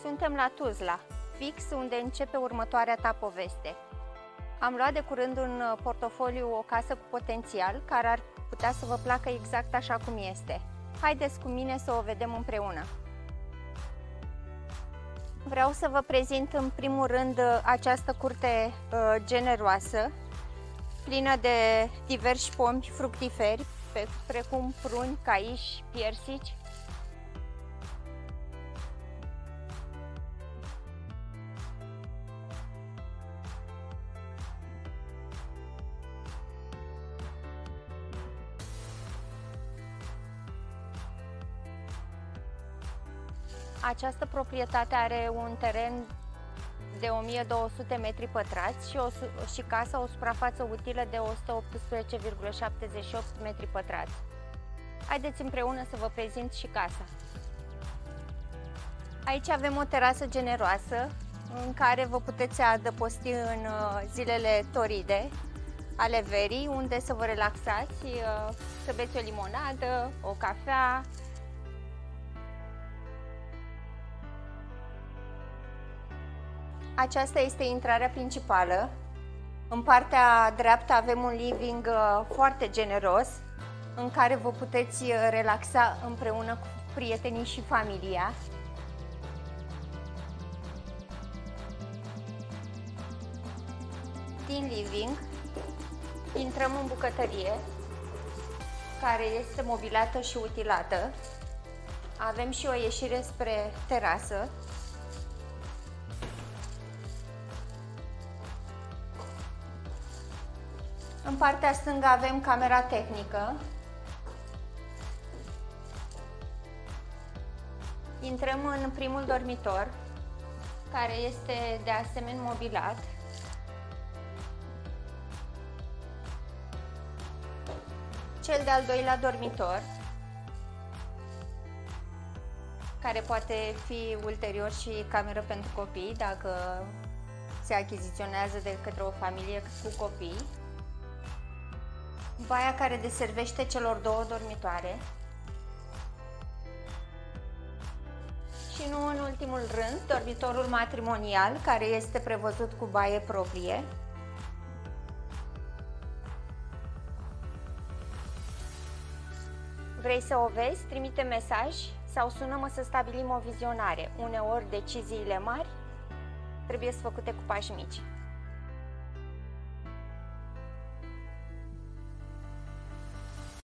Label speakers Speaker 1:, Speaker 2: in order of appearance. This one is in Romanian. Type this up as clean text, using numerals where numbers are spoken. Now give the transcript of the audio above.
Speaker 1: Suntem la Tuzla, fix unde începe următoarea ta poveste. Am luat de curând în portofoliu o casă cu potențial care ar putea să vă placă exact așa cum este. Haideți cu mine să o vedem împreună. Vreau să vă prezint în primul rând această curte generoasă, plină de diversi pomi fructiferi, precum pruni, caiși, piersici. Această proprietate are un teren de 1200 metri pătrați și casa o suprafață utilă de 118,78 metri pătrați. Haideți împreună să vă prezint și casa. Aici avem o terasă generoasă în care vă puteți adăposti în zilele toride ale verii, unde să vă relaxați, să beți o limonadă, o cafea. Aceasta este intrarea principală. În partea dreaptă avem un living foarte generos în care vă puteți relaxa împreună cu prietenii și familia. Din living intrăm în bucătărie, care este mobilată și utilată. Avem și o ieșire spre terasă. În partea stângă avem camera tehnică. Intrăm în primul dormitor, care este de asemenea mobilat. Cel de-al doilea dormitor, care poate fi ulterior și cameră pentru copii, dacă se achiziționează de către o familie cu copii. Baia care deservește celor două dormitoare. Și nu în ultimul rând, dormitorul matrimonial, care este prevăzut cu baie proprie. Vrei să o vezi? Trimite mesaj sau sună-mă să stabilim o vizionare. Uneori deciziile mari trebuie să făcute cu pași mici.